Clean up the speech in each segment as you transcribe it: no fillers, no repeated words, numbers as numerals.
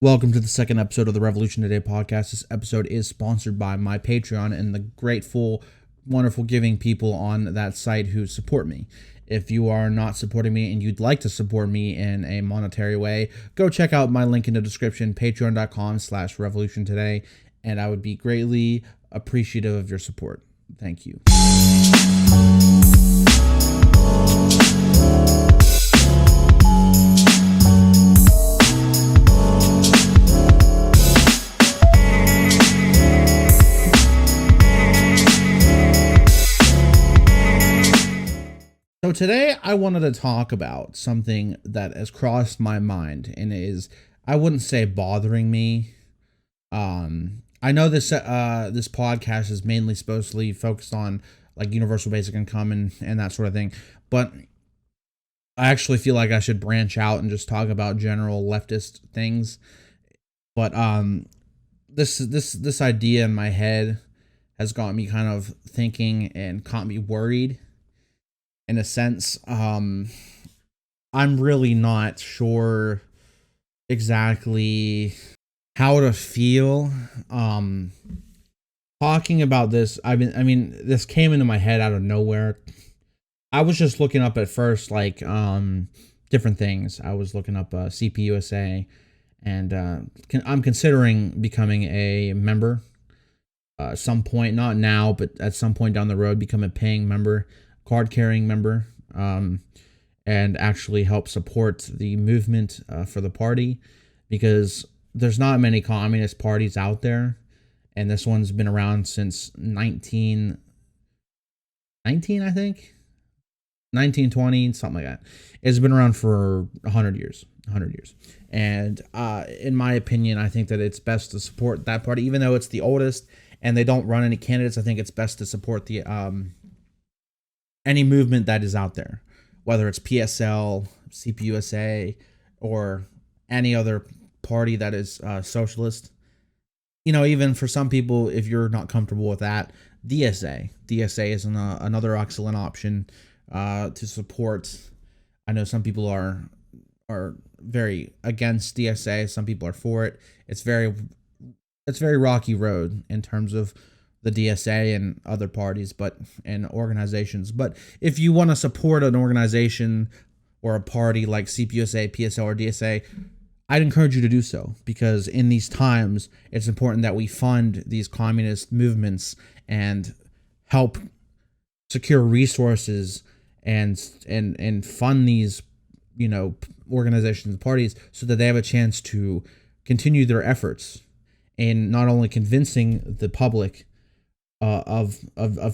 Welcome to the second episode of the Revolution Today podcast. This episode is sponsored by my Patreon and the grateful, wonderful giving people on that site who support me. If you are not supporting me and you'd like to support me in a monetary way, go check out my link in the description, patreon.com/revolution today, and I would be greatly appreciative of your support. Thank you. So today I wanted to talk about something that has crossed my mind and is, I wouldn't say bothering me. I know this podcast is mainly supposed to be focused on like universal basic income and that sort of thing, but I actually feel like I should branch out and just talk about general leftist things. But this idea in my head has got me kind of thinking and caught me worried. In a sense, I'm really not sure exactly how to feel. Talking about this, this came into my head out of nowhere. I was just looking up at first, like, different things. I was looking up CPUSA, and I'm considering becoming a member. Some point, not now, but at some point down the road, become a paying member, card-carrying member, and actually help support the movement for the party, because there's not many communist parties out there, and this one's been around since 1919, I think, 1920, something like that. It's been around for 100 years, and in my opinion, I think that it's best to support that party, even though it's the oldest, and they don't run any candidates. I think it's best to support the any movement that is out there, whether it's PSL, CPUSA, or any other party that is socialist. You know, even for some people, if you're not comfortable with that, DSA is another excellent option to support. I know some people are very against DSA. Some people are for it. It's very rocky road in terms of the DSA and other parties, and organizations. But if you want to support an organization or a party like CPUSA, PSL, or DSA, I'd encourage you to do so, because in these times, it's important that we fund these communist movements and help secure resources and fund these, organizations and parties so that they have a chance to continue their efforts in not only convincing the public of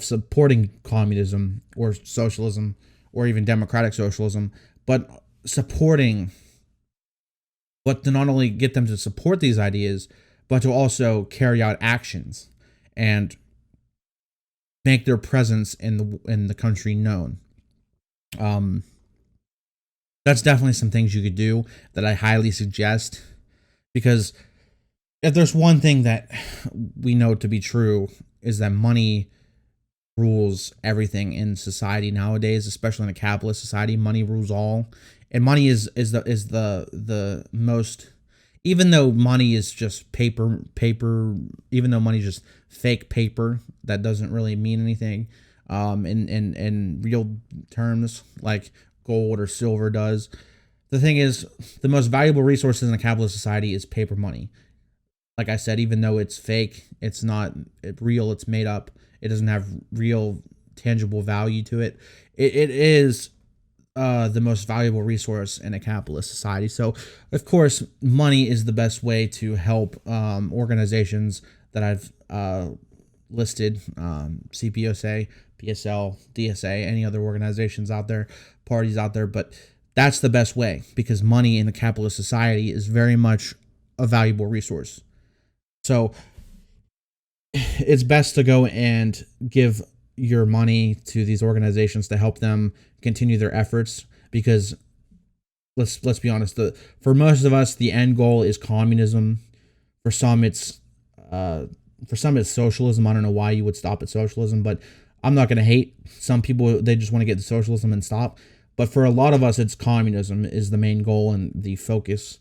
supporting communism or socialism or even democratic socialism, but to not only get them to support these ideas, but to also carry out actions and make their presence in the country known. That's definitely some things you could do that I highly suggest, because if there's one thing that we know to be true, is that money rules everything in society nowadays, especially in a capitalist society. Money rules all, and money is the most. Even though money is just paper, even though money is just fake paper that doesn't really mean anything, in real terms, like gold or silver does. The thing is, the most valuable resources in a capitalist society is paper money. Like I said, even though it's fake, it's not real, it's made up, it doesn't have real tangible value to it. It is the most valuable resource in a capitalist society. So, of course, money is the best way to help organizations that I've listed, CPUSA, PSL, DSA, any other organizations out there, parties out there. But that's the best way, because money in a capitalist society is very much a valuable resource. So it's best to go and give your money to these organizations to help them continue their efforts, because let's be honest, for most of us, the end goal is communism. For some it's socialism. I don't know why you would stop at socialism, but I'm not going to hate some people. They just want to get to socialism and stop. But for a lot of us, it's communism is the main goal and the focus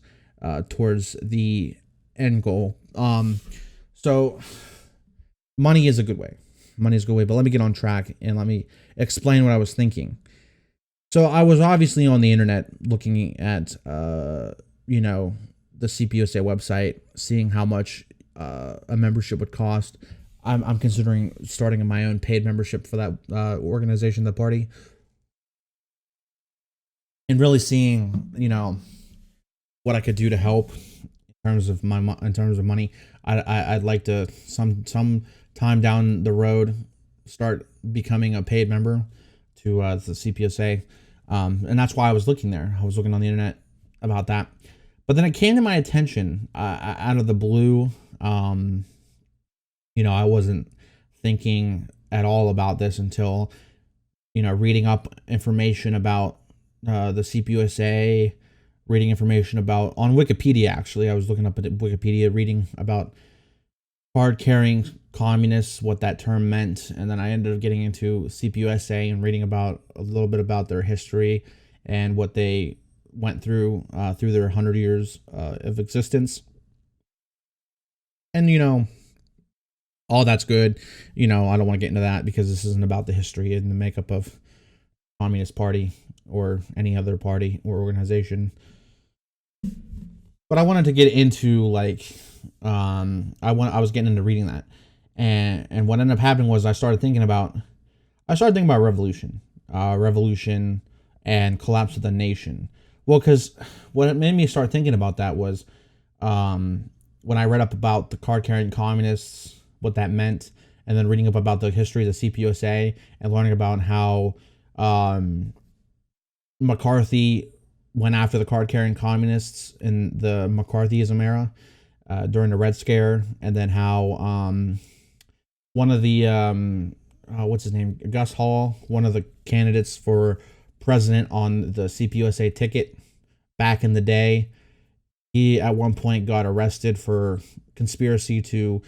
towards the end goal. So money is a good way. Money is a good way, but let me get on track and let me explain what I was thinking. So I was obviously on the internet looking at, the CPUSA website, seeing how much a membership would cost. I'm considering starting my own paid membership for that organization, the party, and really seeing, what I could do to help in terms of money. I'd like to some time down the road start becoming a paid member to the CPSA, and that's why I was looking there. I was looking on the internet about that, but then it came to my attention out of the blue. I wasn't thinking at all about this until reading up information about the CPUSA, reading information about on Wikipedia. Actually, I was looking up at Wikipedia, reading about card-carrying communists, what that term meant, and then I ended up getting into CPUSA and reading about a little bit about their history and what they went through their 100 years of existence. And all that's good. I don't want to get into that because this isn't about the history and the makeup of Communist Party or any other party or organization. But I wanted to get into I was getting into reading that, and what ended up happening was I started thinking about revolution, and collapse of the nation. Well, because what made me start thinking about that was when I read up about the card-carrying communists, what that meant, and then reading up about the history of the CPUSA and learning about how McCarthy went after the card-carrying communists in the McCarthyism era during the Red Scare, and then how one of the what's his name, Gus Hall, one of the candidates for president on the CPUSA ticket back in the day, he at one point got arrested for conspiracy to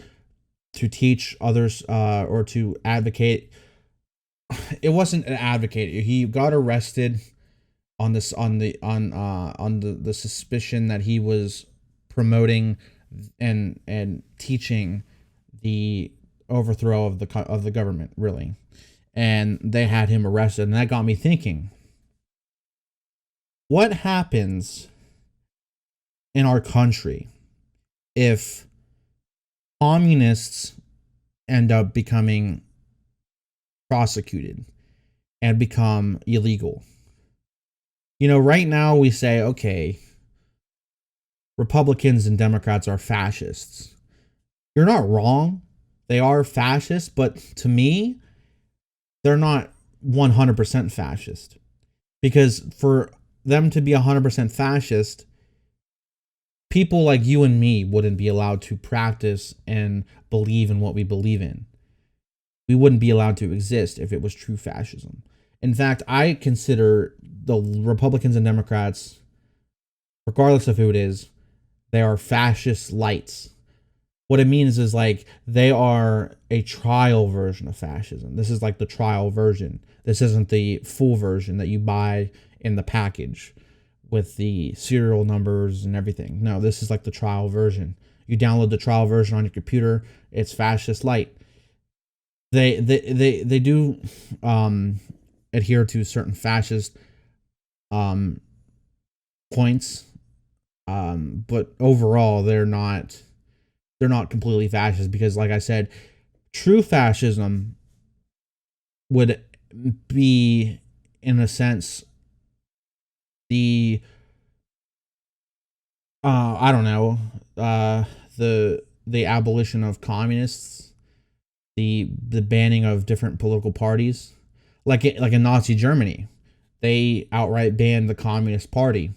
teach others or to advocate. It wasn't an advocate. He got arrested on the suspicion that he was promoting and teaching the overthrow of the government, really. And they had him arrested, and that got me thinking, what happens in our country if communists end up becoming prosecuted and become illegal? Right now we say, okay, Republicans and Democrats are fascists. You're not wrong. They are fascists, but to me, they're not 100% fascist. Because for them to be 100% fascist, people like you and me wouldn't be allowed to practice and believe in what we believe in. We wouldn't be allowed to exist if it was true fascism. In fact, I consider the Republicans and Democrats, regardless of who it is, they are fascist lights. What it means is they are a trial version of fascism. This is like the trial version. This isn't the full version that you buy in the package with the serial numbers and everything. No, this is like the trial version. You download the trial version on your computer. It's fascist light. They do adhere to certain fascist points, but overall they're not completely fascist, because like I said, true fascism would be, in a sense, the I don't know, the abolition of communists, the banning of different political parties, like in Nazi Germany, they outright banned the Communist Party,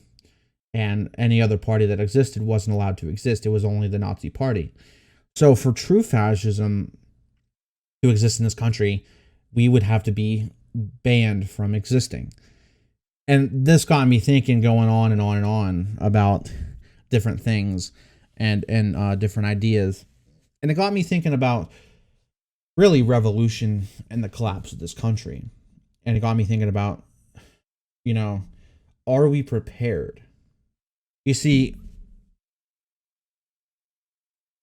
and any other party that existed wasn't allowed to exist. It was only the Nazi Party. So for true fascism to exist in this country, we would have to be banned from existing. And this got me thinking, going on and on and on about different things and different ideas. And it got me thinking about really revolution and the collapse of this country. And it got me thinking about, are we prepared? You see,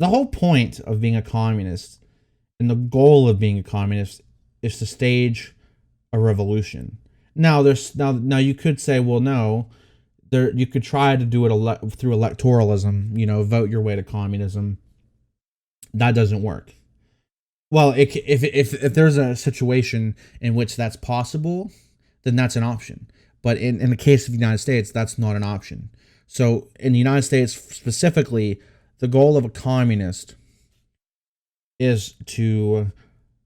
The whole point of being a communist and the goal of being a communist is to stage a revolution. Now there's now you could say, well, no, there you could try to do it through electoralism, vote your way to communism. That doesn't work. Well, if there's a situation in which that's possible, then that's an option. But in the case of the United States, that's not an option. So in the United States specifically, the goal of a communist is to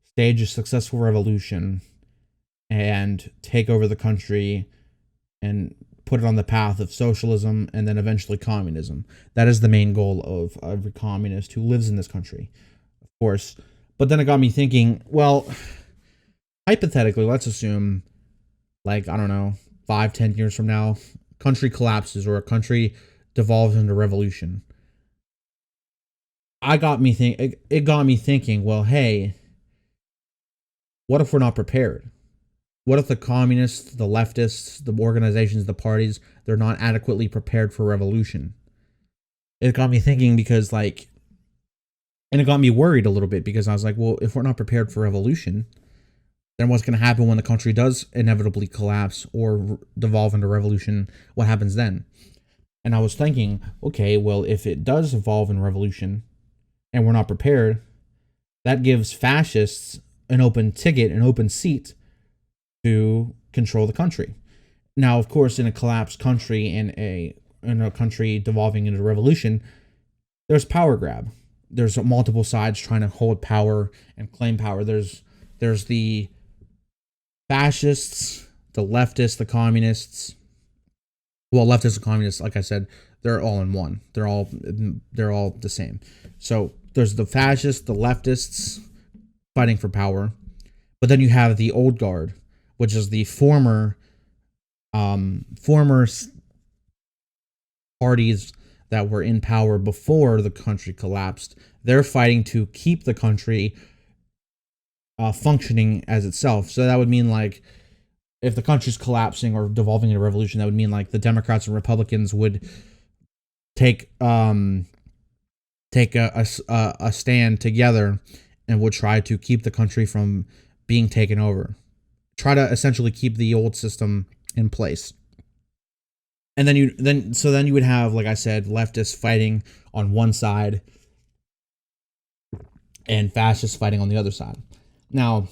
stage a successful revolution and take over the country and put it on the path of socialism and then eventually communism. That is the main goal of every communist who lives in this country, of course. But then it got me thinking, well, hypothetically, let's assume, like, I don't know, 5-10 years from now, country collapses or a country devolves into revolution. It got me thinking, well, hey, what if we're not prepared? What if the communists, the leftists, the organizations, the parties, they're not adequately prepared for revolution? It got me thinking because, like, and it got me worried a little bit because I was like, well, if we're not prepared for revolution, then what's going to happen when the country does inevitably collapse or devolve into revolution? What happens then? And I was thinking, okay, well, if it does evolve in revolution and we're not prepared, that gives fascists an open ticket, an open seat to control the country. Now, of course, in a collapsed country, in a country devolving into revolution, there's power grab. There's multiple sides trying to hold power and claim power. There's the fascists, the leftists, the communists. Well, leftists and communists, like I said, they're all in one. They're all the same. So there's the fascists, the leftists fighting for power, but then you have the old guard, which is the former parties that were in power before the country collapsed. They're fighting to keep the country functioning as itself. So that would mean, like, if the country's collapsing or devolving into revolution, that would mean, like, the Democrats and Republicans would take a stand together and would try to keep the country from being taken over. Try to essentially keep the old system in place. And then you would have, like I said, leftists fighting on one side and fascists fighting on the other side. Now,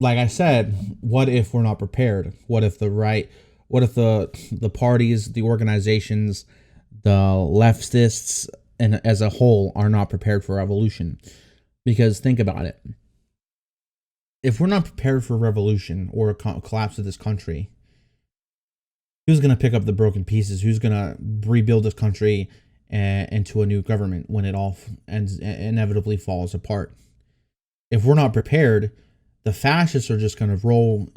like I said, what if we're not prepared? What if the parties, the organizations, the leftists, and as a whole are not prepared for revolution? Because think about it. If we're not prepared for revolution or a collapse of this country, who's going to pick up the broken pieces? Who's going to rebuild this country into a new government when it all inevitably falls apart? If we're not prepared, the fascists are just going to roll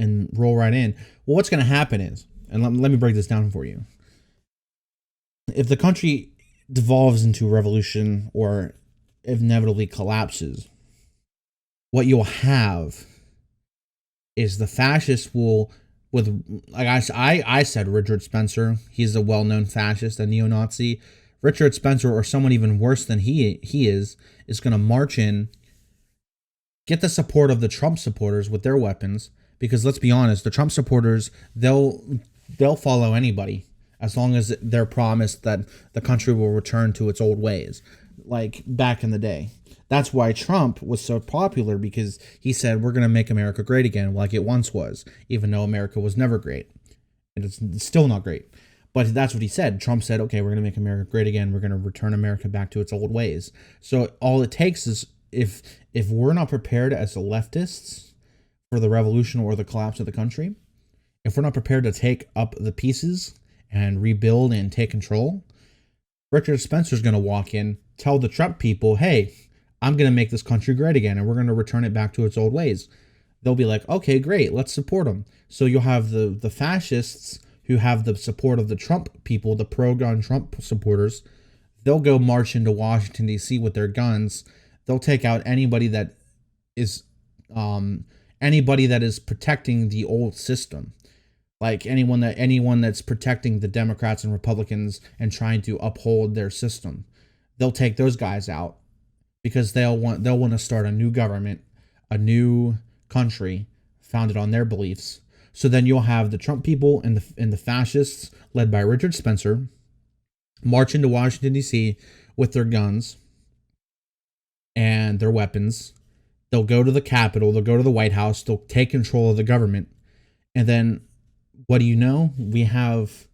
right in. Well, what's going to happen is, and let me break this down for you. If the country devolves into revolution or inevitably collapses, what you'll have is the fascists will, with, like I said, Richard Spencer, he's a well-known fascist, a neo-Nazi. Richard Spencer, or someone even worse than he is going to march in, get the support of the Trump supporters with their weapons, because let's be honest, the Trump supporters, they'll follow anybody as long as they're promised that the country will return to its old ways, like back in the day. That's why Trump was so popular, because he said, we're going to make America great again like it once was, even though America was never great. And it's still not great. But that's what he said. Trump said, okay, we're going to make America great again. We're going to return America back to its old ways. So all it takes is, if we're not prepared as the leftists for the revolution or the collapse of the country, if we're not prepared to take up the pieces and rebuild and take control, Richard Spencer's going to walk in, tell the Trump people, hey, I'm going to make this country great again, and we're going to return it back to its old ways. They'll be like, okay, great, let's support them. So you'll have the fascists who have the support of the Trump people, the pro-gun Trump supporters. They'll go march into Washington, D.C. with their guns. They'll take out anybody that is protecting the old system. Like anyone that's protecting the Democrats and Republicans and trying to uphold their system. they'll take those guys out because they'll want to start a new government, a new country founded on their beliefs. So then you'll have the Trump people and the fascists led by Richard Spencer march into Washington D.C. with their guns and their weapons. They'll go to the Capitol, they'll go to the White House, they'll take control of the government. And then what do you know? We have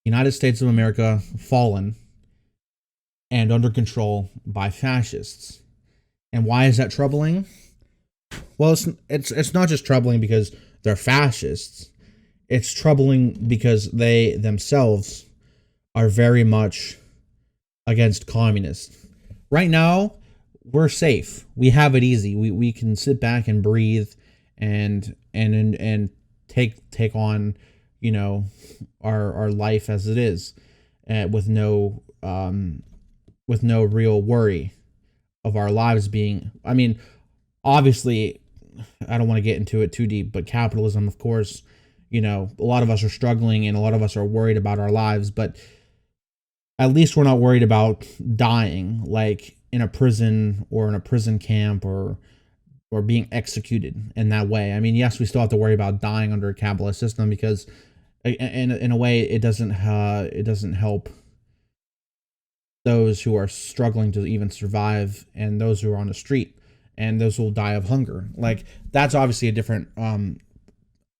United States of America fallen and under control by fascists. And why is that troubling? Well, it's not just troubling because they're fascists. It's troubling because they themselves are very much against communists. Right now, we're safe. We have it easy. We can sit back and breathe and take on, you know, our life as it is, with no real worry of our lives being, I mean, obviously, I don't want to get into it too deep, but capitalism, of course, you know, a lot of us are struggling and a lot of us are worried about our lives, but at least we're not worried about dying, like in a prison or in a prison camp or being executed in that way. I mean, yes, we still have to worry about dying under a capitalist system because in a way it doesn't help those who are struggling to even survive and those who are on the street and those who will die of hunger. Like, that's obviously a different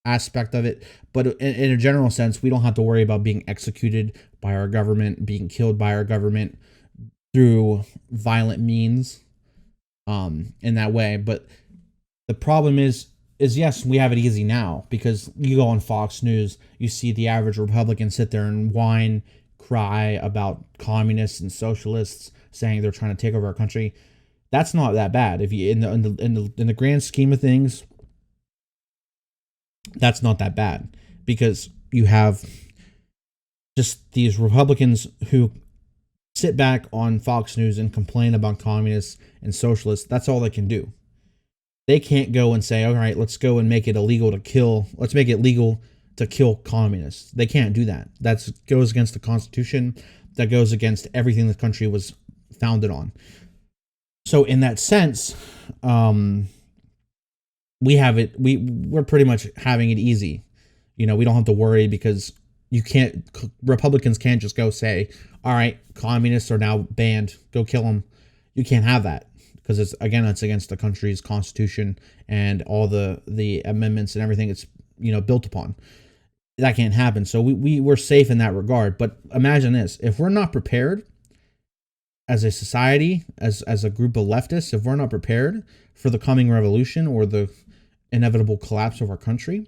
aspect of it, but in a general sense, we don't have to worry about being executed by our government, being killed by our government through violent means in that way. But the problem is yes, we have it easy now because you go on Fox News, you see the average Republican sit there and whine, cry about communists and socialists saying they're trying to take over our country. That's not that bad. If you in the grand scheme of things, that's not that bad because you have just these Republicans who sit back on Fox News and complain about communists and socialists. That's all they can do. They can't go and say, all right, let's go and make it illegal to kill. Let's make it legal to kill communists. They can't do that. That goes against the Constitution. That goes against everything the country was founded on. So in that sense, we have it. We're pretty much having it easy. You know, we don't have to worry because Republicans can't just go say, all right, communists are now banned. Go kill them. You can't have that because it's against the country's constitution and all the amendments and everything it's, you know, built upon. That can't happen. So we're safe in that regard. But imagine this: if we're not prepared as a society, as a group of leftists, if we're not prepared for the coming revolution or the inevitable collapse of our country,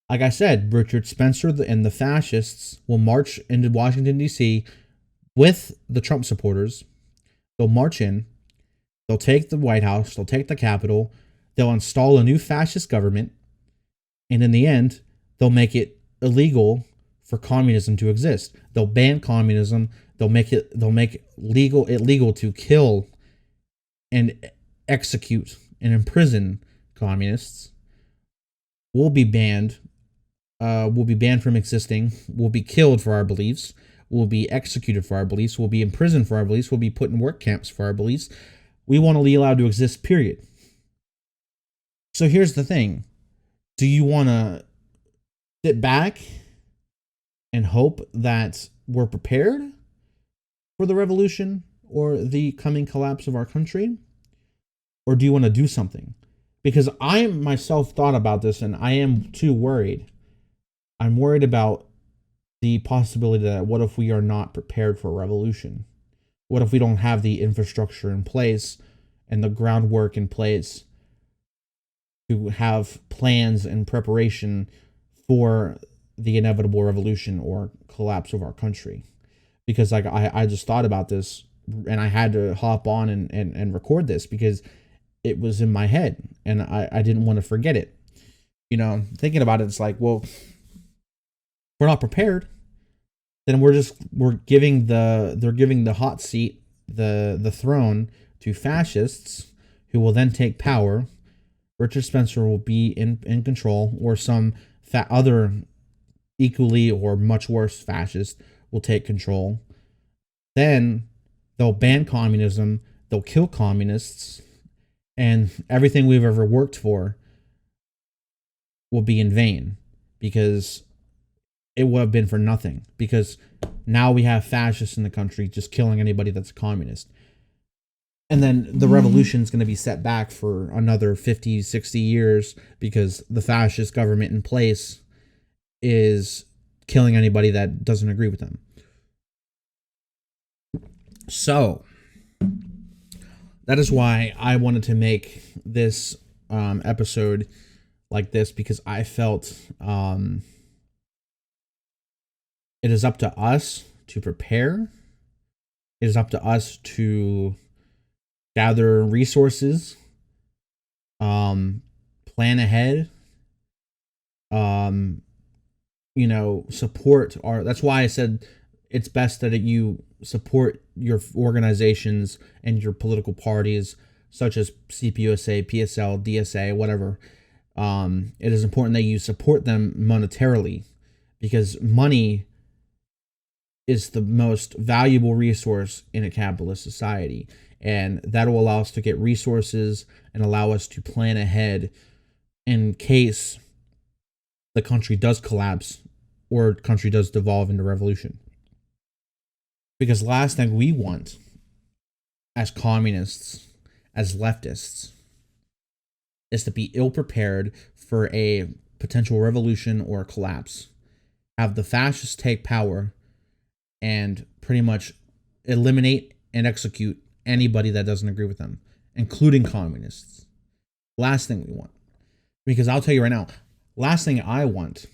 like I said, Richard Spencer and the fascists will march into Washington, D.C. with the Trump supporters. They'll march in. They'll take the White House. They'll take the Capitol. They'll install a new fascist government. And in the end, they'll make it illegal for communism to exist. They'll ban communism. They'll make it illegal to kill and execute and imprison communists. We'll be banned. We'll be banned from existing. We'll be killed for our beliefs. We'll be executed for our beliefs. We'll be imprisoned for our beliefs. We'll be put in work camps for our beliefs. We want to be allowed to exist, period. So here's the thing. Do you want to sit back and hope that we're prepared for the revolution or the coming collapse of our country? Or do you want to do something? Because I myself thought about this and I am too worried. I'm worried about the possibility that what if we are not prepared for a revolution? What if we don't have the infrastructure in place and the groundwork in place to have plans and preparation for the inevitable revolution or collapse of our country? Because like I just thought about this and I had to hop on and record this because it was in my head and I didn't want to forget it. You know, thinking about it, it's like, well, if we're not prepared, then they're giving the hot seat, the throne to fascists who will then take power. Richard Spencer will be in control, or some other equally or much worse fascist will take control. Then They'll ban communism, they'll kill communists, and everything we've ever worked for will be in vain because it would have been for nothing. Because now we have fascists in the country just killing anybody that's a communist. And then the revolution is going to be set back for another 50, 60 years because the fascist government in place is killing anybody that doesn't agree with them. So that is why I wanted to make this episode like this, because I felt it is up to us to prepare. It is up to us to gather resources, plan ahead, support our. That's why I said it's best that you support your organizations and your political parties, such as CPUSA, PSL, DSA, whatever. It is important that you support them monetarily, because money is the most valuable resource in a capitalist society, and that will allow us to get resources and allow us to plan ahead in case the country does collapse or country does devolve into revolution. Because the last thing we want as communists, as leftists, is to be ill prepared for a potential revolution or collapse. Have the fascists take power and pretty much eliminate and execute anybody that doesn't agree with them, including communists. Last thing we want. Because I'll tell you right now, last thing I want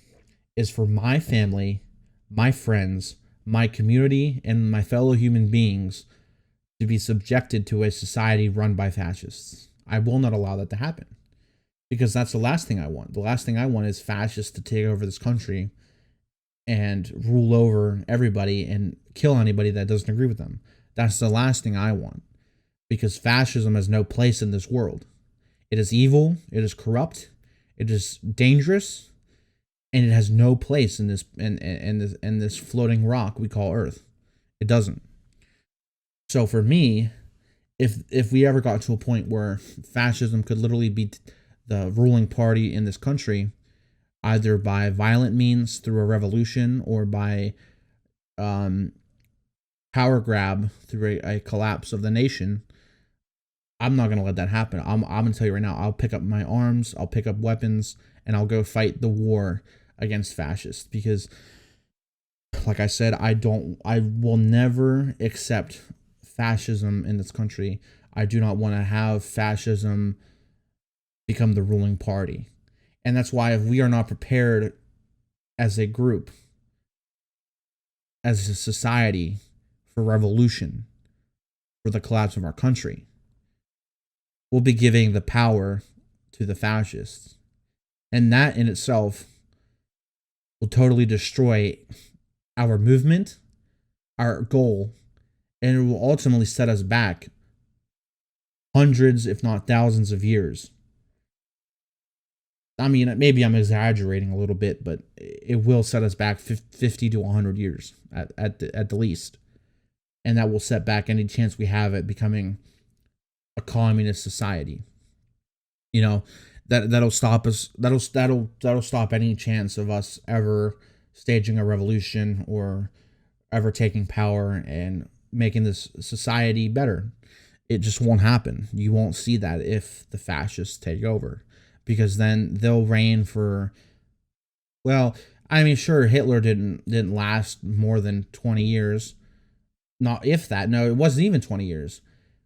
is for my family, my friends, my community, and my fellow human beings to be subjected to a society run by fascists. I will not allow that to happen, because that's the last thing I want. The last thing I want is fascists to take over this country and rule over everybody and kill anybody that doesn't agree with them. That's the last thing I want, because fascism has no place in this world. It is evil, it is corrupt, it is dangerous, and it has no place in this in this floating rock we call Earth. It doesn't. So for me, if we ever got to a point where fascism could literally be the ruling party in this country, either by violent means through a revolution or by power grab through a collapse of the nation, I'm not going to let that happen. I'm going to tell you right now, I'll pick up my arms, I'll pick up weapons, and I'll go fight the war against fascists. Because, like I said, I will never accept fascism in this country. I do not want to have fascism become the ruling party. And that's why, if we are not prepared as a group, as a society, for revolution, for the collapse of our country, we'll be giving the power to the fascists. And that in itself will totally destroy our movement, our goal, and it will ultimately set us back hundreds, if not thousands of years. I mean, maybe I'm exaggerating a little bit, but it will set us back 50 to 100 years at the least. And that will set back any chance we have at becoming a communist society. You know, that'll stop us. That'll stop any chance of us ever staging a revolution or ever taking power and making this society better. It just won't happen. You won't see that if the fascists take over, because then they'll reign for, well, I mean, sure, Hitler didn't last more than 20 years. Not if that. No, it wasn't even 20 years,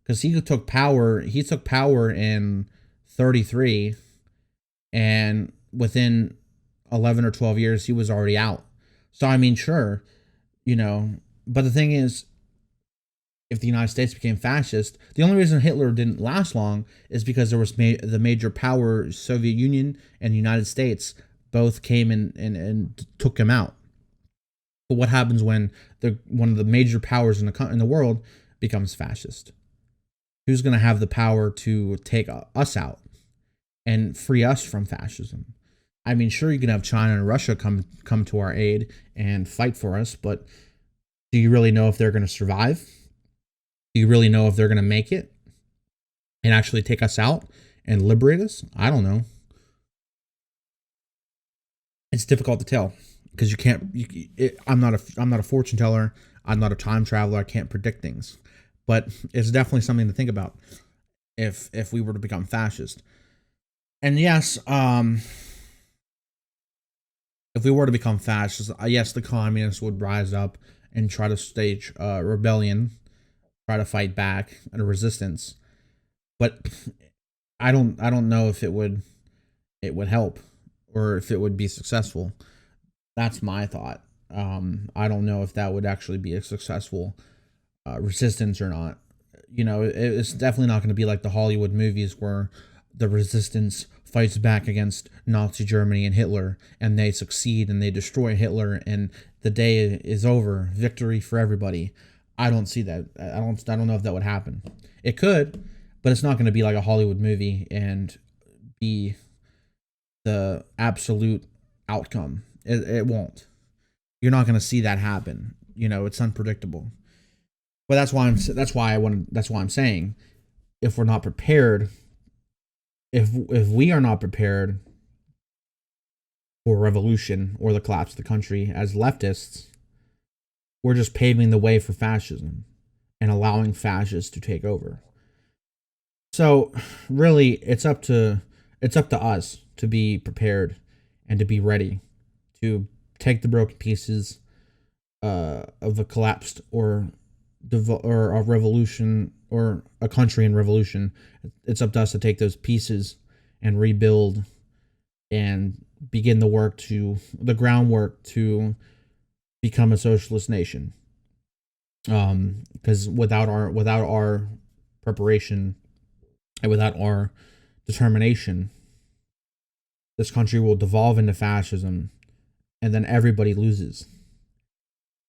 because he took power in 33, and within 11 or 12 years he was already out. So I mean, sure, but the thing is, if the United States became fascist, the only reason Hitler didn't last long is because there was the major power, Soviet Union and the United States, both came in and took him out. But what happens when one of the major powers in the world becomes fascist? Who's going to have the power to take us out and free us from fascism? I mean, sure, you can have China and Russia come to our aid and fight for us, but do you really know if they're going to survive? Do you really know if they're going to make it and actually take us out and liberate us? I don't know. It's difficult to tell because you can't. I'm not a fortune teller. I'm not a time traveler. I can't predict things, but it's definitely something to think about if we were to become fascist. And yes, if we were to become fascist, yes, the communists would rise up and try to stage rebellion, try to fight back and a resistance. But I don't know if it would help or if it would be successful. That's my thought. I don't know if that would actually be a successful resistance or not. It's definitely not going to be like the Hollywood movies where the resistance fights back against Nazi Germany and Hitler, and they succeed and they destroy Hitler, and the day is over, victory for everybody. I don't see that. I don't know if that would happen. It could, but it's not going to be like a Hollywood movie and be the absolute outcome. It won't. You're not going to see that happen. It's unpredictable. But that's why I'm saying, if we're not prepared, if we are not prepared for revolution or the collapse of the country as leftists, we're just paving the way for fascism and allowing fascists to take over. So really, it's up to us to be prepared and to be ready to take the broken pieces of a collapsed or a revolution or a country in revolution. It's up to us to take those pieces and rebuild and begin the groundwork to become a socialist nation. Because without our preparation and without our determination, this country will devolve into fascism, and then everybody loses.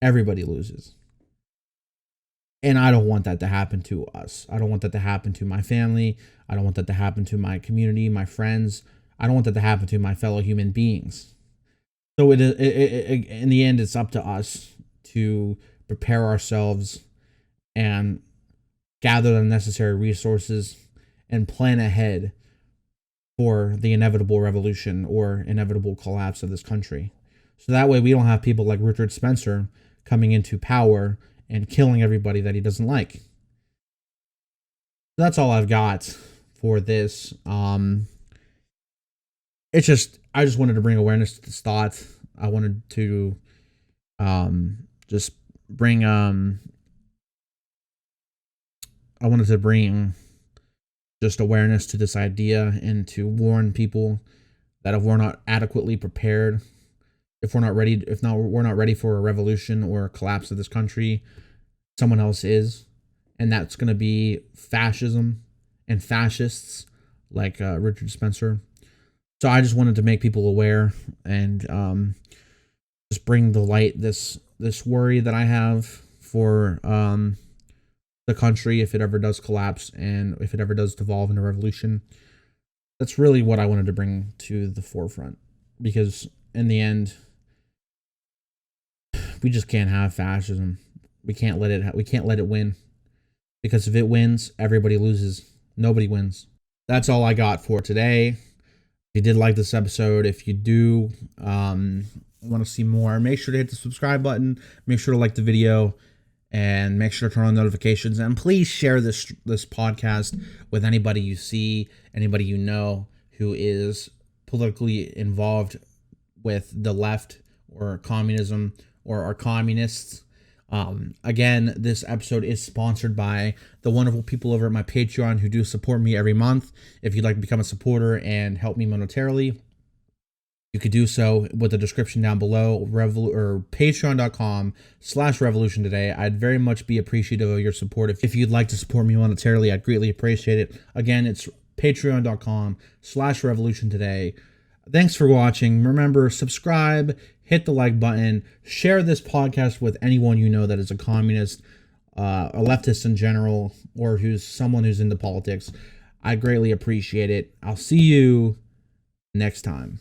Everybody loses. And I don't want that to happen to us. I don't want that to happen to my family. I don't want that to happen to my community, my friends. I don't want that to happen to my fellow human beings. So in the end, it's up to us to prepare ourselves and gather the necessary resources and plan ahead for the inevitable revolution or inevitable collapse of this country. So that way we don't have people like Richard Spencer coming into power and killing everybody that he doesn't like. That's all I've got for this. I just wanted to bring awareness to this thought. I wanted to just bring just awareness to this idea and to warn people that if we're not adequately prepared, if we're not ready for a revolution or a collapse of this country, someone else is, and that's going to be fascism and fascists like Richard Spencer. So I just wanted to make people aware and just bring to light this worry that I have for the country if it ever does collapse and if it ever does devolve into revolution. That's really what I wanted to bring to the forefront, because in the end, we just can't have fascism. We can't let it win, because if it wins, everybody loses. Nobody wins. That's all I got for today. If you did like this episode, if you do want to see more, make sure to hit the subscribe button. Make sure to like the video. And make sure to turn on notifications. And please share this podcast with anybody you see, anybody you know who is politically involved with the left or communism or are communists. Again, this episode is sponsored by the wonderful people over at my Patreon who do support me every month. If you'd like to become a supporter and help me monetarily, you could do so with the description down below, or patreon.com/revolution today. I'd very much be appreciative of your support. If you'd like to support me monetarily, I'd greatly appreciate it. Again, it's patreon.com/revolution today. Thanks for watching. Remember, subscribe, hit the like button, share this podcast with anyone you know that is a communist, a leftist in general, or someone who's into politics. I greatly appreciate it. I'll see you next time.